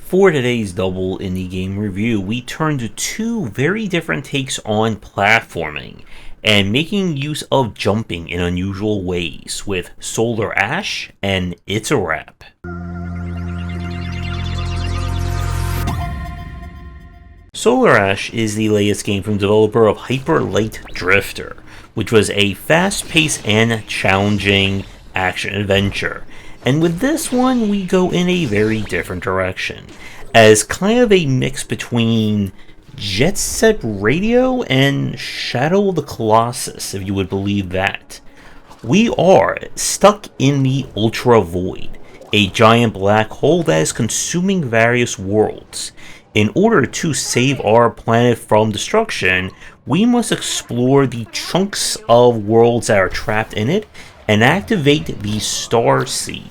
For today's double indie game review, we turn to two very different takes on platforming and making use of jumping in unusual ways with Solar Ash and It's a Wrap. Solar Ash is the latest game from developer of Hyper Light Drifter, which was a fast-paced and challenging action-adventure. And with this one, we go in a very different direction, as kind of a mix between Jet Set Radio and Shadow of the Colossus, if you would believe that. We are stuck in the Ultra Void, a giant black hole that is consuming various worlds. In order to save our planet from destruction, we must explore the chunks of worlds that are trapped in it and activate the Star Seed.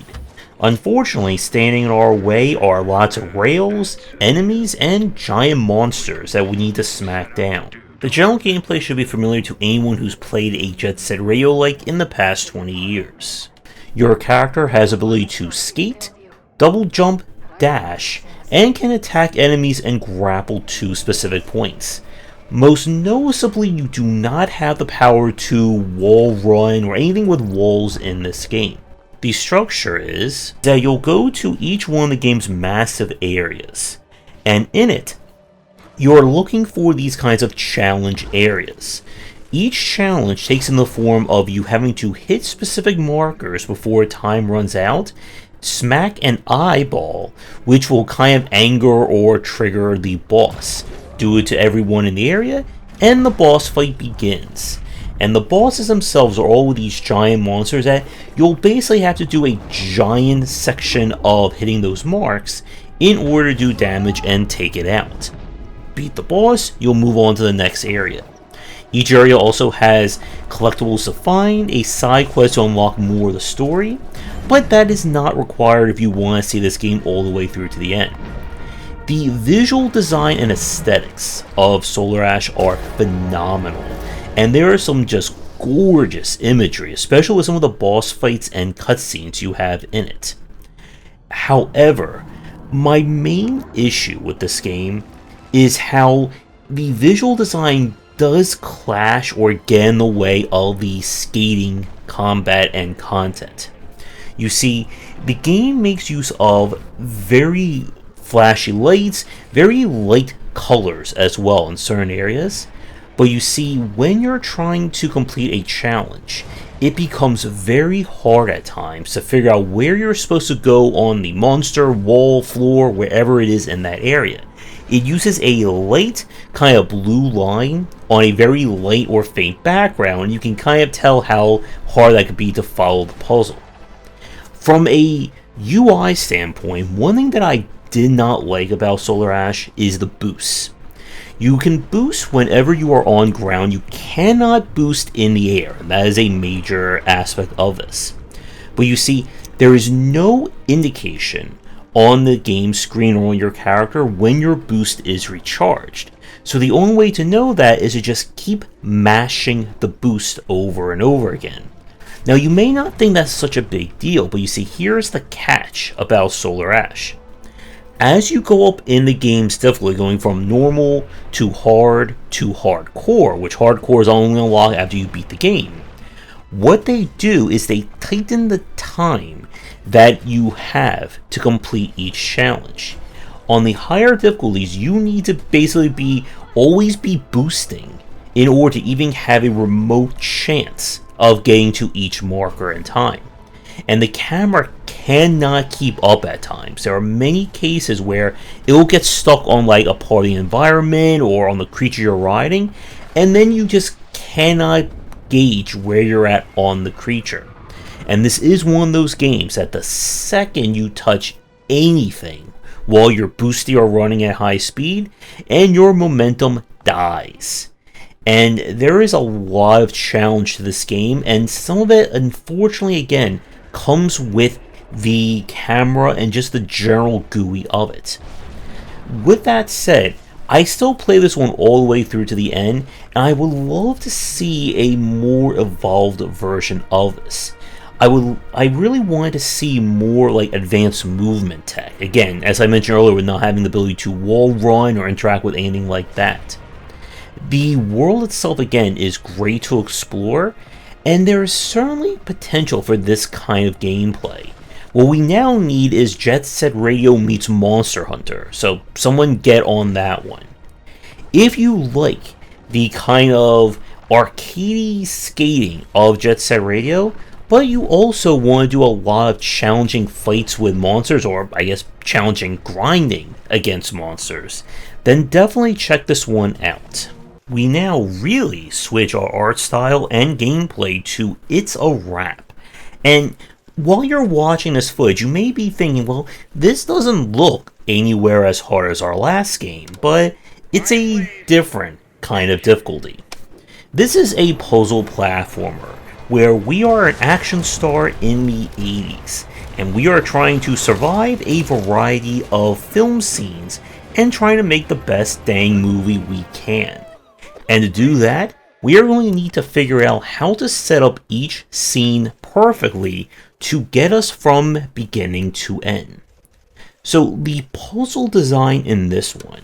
Unfortunately, standing in our way are lots of rails, enemies, and giant monsters that we need to smack down. The general gameplay should be familiar to anyone who's played a Jet Set Radio-like in the past 20 years. Your character has ability to skate, double jump, dash, and can attack enemies and grapple to specific points. Most noticeably, you do not have the power to wall run or anything with walls in this game. The structure is that you'll go to each one of the game's massive areas, and in it, you're looking for these kinds of challenge areas. Each challenge takes in the form of you having to hit specific markers before time runs out, smack an eyeball, which will kind of anger or trigger the boss. Do it to everyone in the area, and the boss fight begins. And the bosses themselves are all these giant monsters that you'll basically have to do a giant section of hitting those marks in order to do damage and take it out. Beat the boss, you'll move on to the next area. Each area also has collectibles to find, a side quest to unlock more of the story, but that is not required if you want to see this game all the way through to the end. The visual design and aesthetics of Solar Ash are phenomenal, and there are some just gorgeous imagery, especially with some of the boss fights and cutscenes you have in it. However, my main issue with this game is how the visual design does clash or get in the way of the skating, combat, and content. You see, the game makes use of very flashy lights, very light colors as well in certain areas, but you see, when you're trying to complete a challenge, it becomes very hard at times to figure out where you're supposed to go on the monster, wall, floor, wherever it is in that area. It uses a light kind of blue line on a very light or faint background, and you can kind of tell how hard that could be to follow the puzzle. From a UI standpoint, one thing that I did not like about Solar Ash is the boosts. You can boost whenever you are on ground, you cannot boost in the air, and that is a major aspect of this. But you see, there is no indication on the game screen or on your character when your boost is recharged. So the only way to know that is to just keep mashing the boost over and over again. Now you may not think that's such a big deal, but you see, here's the catch about Solar Ash. As you go up in the game's difficulty, going from normal to hardcore, which hardcore is only unlocked after you beat the game, what they do is they tighten the time that you have to complete each challenge. On the higher difficulties, you need to basically always be boosting in order to even have a remote chance of getting to each marker in time. And the camera cannot keep up at times. There are many cases where it will get stuck on like a part of the environment or on the creature you're riding, and then you just cannot gauge where you're at on the creature. And this is one of those games that the second you touch anything while you're boosting or running at high speed, and your momentum dies. And there is a lot of challenge to this game, and some of it, unfortunately, again, comes with the camera and just the general GUI of it. With that said, I still play this one all the way through to the end, and I would love to see a more evolved version of this. I really wanted to see more like advanced movement tech. Again, as I mentioned earlier, with not having the ability to wall run or interact with anything like that. The world itself, again, is great to explore, and there is certainly potential for this kind of gameplay. What we now need is Jet Set Radio meets Monster Hunter, so someone get on that one. If you like the kind of arcadey skating of Jet Set Radio, but you also want to do a lot of challenging fights with monsters, or I guess challenging grinding against monsters, then definitely check this one out. We now really switch our art style and gameplay to It's a Wrap. And while you're watching this footage, you may be thinking, well, this doesn't look anywhere as hard as our last game, but it's a different kind of difficulty. This is a puzzle platformer, where we are an action star in the 80s, and we are trying to survive a variety of film scenes and trying to make the best dang movie we can. And to do that, we are going to need to figure out how to set up each scene perfectly to get us from beginning to end. So the puzzle design in this one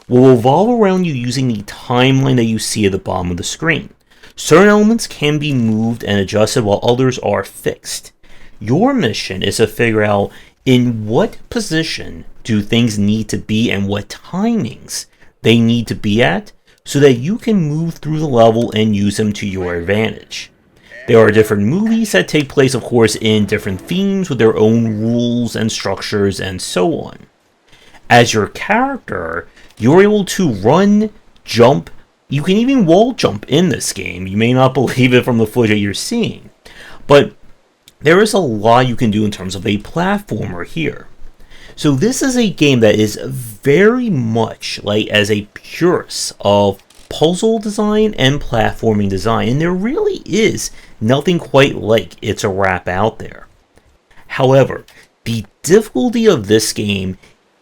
will revolve around you using the timeline that you see at the bottom of the screen. Certain elements can be moved and adjusted while others are fixed. Your mission is to figure out in what position do things need to be and what timings they need to be at, so that you can move through the level and use them to your advantage. There are different movies that take place, of course, in different themes with their own rules and structures and so on. As your character, you're able to run, jump, you can even wall jump in this game. You may not believe it from the footage that you're seeing, but there is a lot you can do in terms of a platformer here. So this is a game that is very much like as a purist of puzzle design and platforming design, and there really is nothing quite like It's a Wrap out there. However, the difficulty of this game,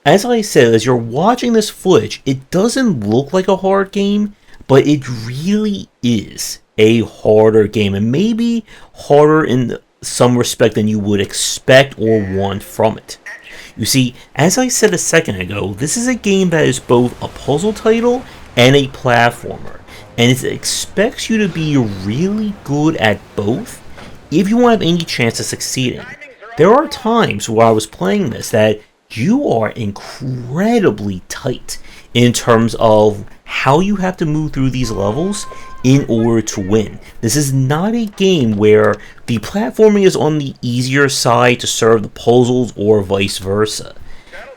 as I said, as you're watching this footage, it doesn't look like a hard game, but it really is a harder game, and maybe harder in some respect than you would expect or want from it. You see, as I said a second ago, this is a game that is both a puzzle title and a platformer, and it expects you to be really good at both if you want to have any chance of succeeding. There are times where I was playing this that you are incredibly tight in terms of how you have to move through these levels in order to win. This is not a game where the platforming is on the easier side to serve the puzzles or vice versa.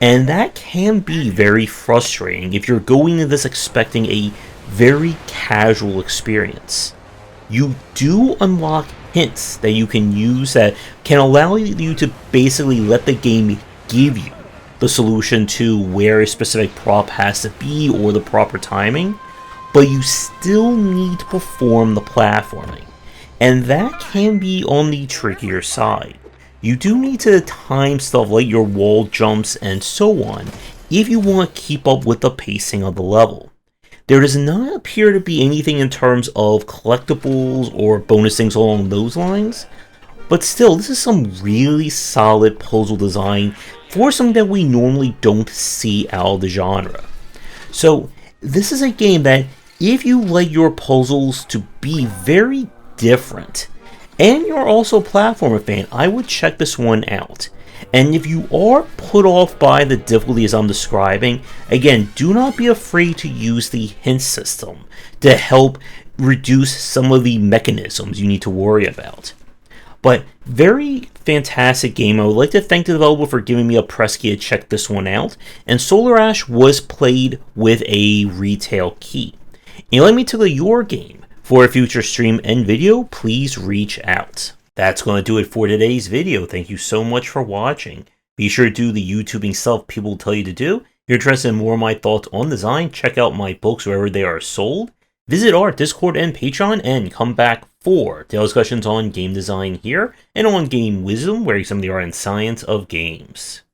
And that can be very frustrating if you're going into this expecting a very casual experience. You do unlock hints that you can use that can allow you to basically let the game give you the solution to where a specific prop has to be or the proper timing, but you still need to perform the platforming, and that can be on the trickier side. You do need to time stuff like your wall jumps and so on if you want to keep up with the pacing of the level. There does not appear to be anything in terms of collectibles or bonus things along those lines, but still, this is some really solid puzzle design for something that we normally don't see out of the genre. So this is a game that, if you like your puzzles to be very different, and you're also a platformer fan, I would check this one out. And if you are put off by the difficulties I'm describing, again, do not be afraid to use the hint system to help reduce some of the mechanisms you need to worry about. But very fantastic game. I would like to thank the developer for giving me a press key to check this one out. And Solar Ash was played with a retail key. And let me tell your game for a future stream and video, please reach out. That's going to do it for today's video. Thank you so much for watching. Be sure to do the YouTubing stuff people tell you to do. If you're interested in more of my thoughts on design, check out my books wherever they are sold. Visit our Discord and Patreon, and come back for daily discussions on game design here, and on Game Wisdom, where you some of the art and science of games.